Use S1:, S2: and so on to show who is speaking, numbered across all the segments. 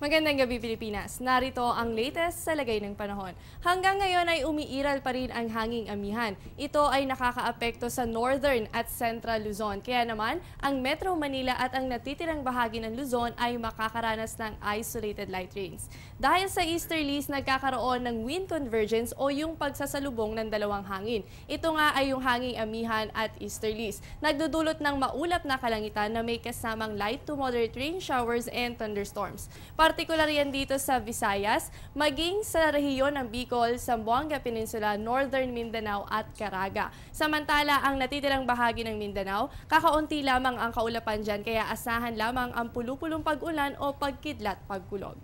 S1: Magandang gabi, Pilipinas. Narito ang latest sa lagay ng panahon. Hanggang ngayon ay umiiral pa rin ang hanging amihan. Ito ay nakakaapekto sa northern at central Luzon. Kaya naman, ang Metro Manila at ang natitirang bahagi ng Luzon ay makakaranas ng isolated light rains. Dahil sa easterlies, nagkakaroon ng wind convergence o yung pagsasalubong ng dalawang hangin. Ito nga ay yung hanging amihan at easterlies. Nagdudulot ng maulap na kalangitan na may kasamang light to moderate rain showers and thunderstorms. Partikular yan dito sa Visayas, maging sa rehiyon ng Bicol, Zamboanga Peninsula, Northern Mindanao at Caraga. Samantala, ang natitirang bahagi ng Mindanao, kakaunti lamang ang kaulapan dyan kaya asahan lamang ang pulupulong pag-ulan o pagkidlat pagkulog.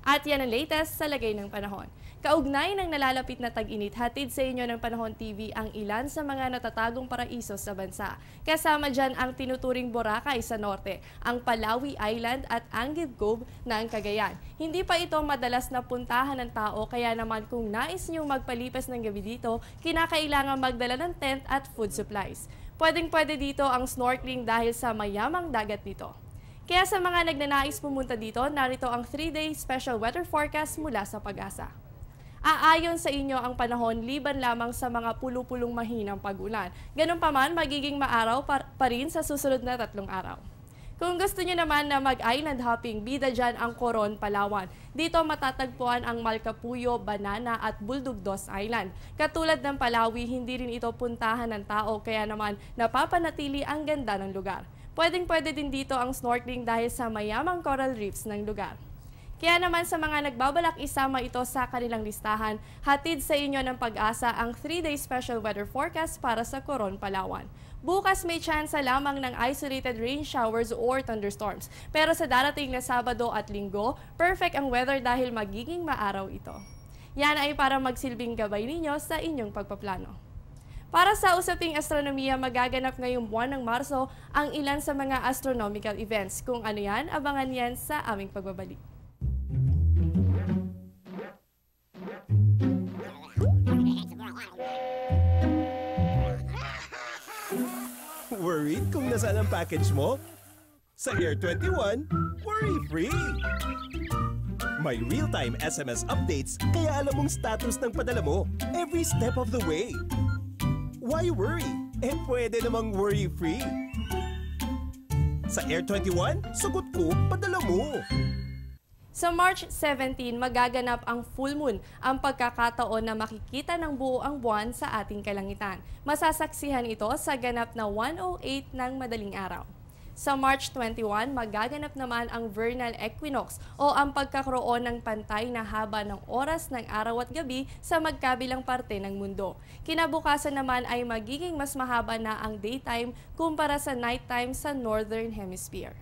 S1: At yan ang latest sa lagay ng panahon. Kaugnay ng nalalapit na tag-init, hatid sa inyo ng Panahon TV ang ilan sa mga natatagong paraiso sa bansa. Kasama dyan ang tinuturing Boracay sa norte, ang Palawi Island at Anguil Cove ng Cagayan. Hindi pa ito madalas na puntahan ng tao, kaya naman kung nais niyong magpalipas ng gabi dito, kinakailangan magdala ng tent at food supplies. Pwedeng-pwede dito ang snorkeling dahil sa mayamang dagat dito. Kaya sa mga nagnanais pumunta dito, narito ang 3-day special weather forecast mula sa Pag-asa. Aayon sa inyo ang panahon liban lamang sa mga pulupulong mahinang pag-ulan. Ganun pa man, magiging maaraw pa rin sa susunod na 3 araw. Kung gusto niyo naman na mag-island hopping, bida dyan ang Coron, Palawan. Dito matatagpuan ang Malcapuyo, Banana at Buldugdos Island. Katulad ng Palawi, hindi rin ito puntahan ng tao, kaya naman napapanatili ang ganda ng lugar. Pwedeng-pwede din dito ang snorkeling dahil sa mayamang coral reefs ng lugar. Kaya naman sa mga nagbabalak isama ito sa kanilang listahan, hatid sa inyo ng Pag-asa ang 3-day special weather forecast para sa Coron, Palawan. Bukas may tsansa lamang ng isolated rain showers or thunderstorms. Pero sa darating na Sabado at Linggo, perfect ang weather dahil magiging maaraw ito. Yan ay para magsilbing gabay ninyo sa inyong pagpaplano. Para sa usaping astronomiya, magaganap ngayong buwan ng Marso ang ilan sa mga astronomical events. Kung ano yan, abangan yan sa aming pagbabalik.
S2: Worried kung nasaan ang package mo? Sa Air 21, worry-free! May real-time SMS updates kaya alam mong status ng padala mo every step of the way. Why worry? Pwede namang worry-free. Sa Air 21, sagot ko, padala mo!
S1: Sa March 17, magaganap ang full moon, ang pagkakataon na makikita ng buo ang buwan sa ating kalangitan. Masasaksihan ito sa ganap na 1:08 ng madaling araw. Sa March 21, magaganap naman ang vernal equinox o ang pagkakaroon ng pantay na haba ng oras ng araw at gabi sa magkabilang parte ng mundo. Kinabukasan naman ay magiging mas mahaba na ang daytime kumpara sa nighttime sa Northern Hemisphere.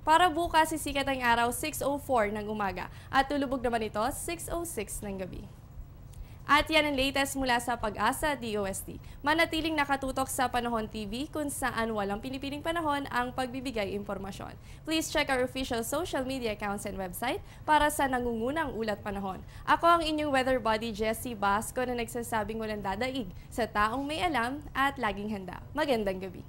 S1: Para bukas, sisikat ang araw 6:04 ng umaga at tulubog naman ito 6:06 ng gabi. At yan ang latest mula sa Pag-asa DOST. Manatiling nakatutok sa Panahon TV kung saan walang pinipiling panahon ang pagbibigay impormasyon. Please check our official social media accounts and website para sa nangungunang ulat panahon. Ako ang inyong weather buddy Jessie Basco na nagsasabing walang dadaig sa taong may alam at laging handa. Magandang gabi.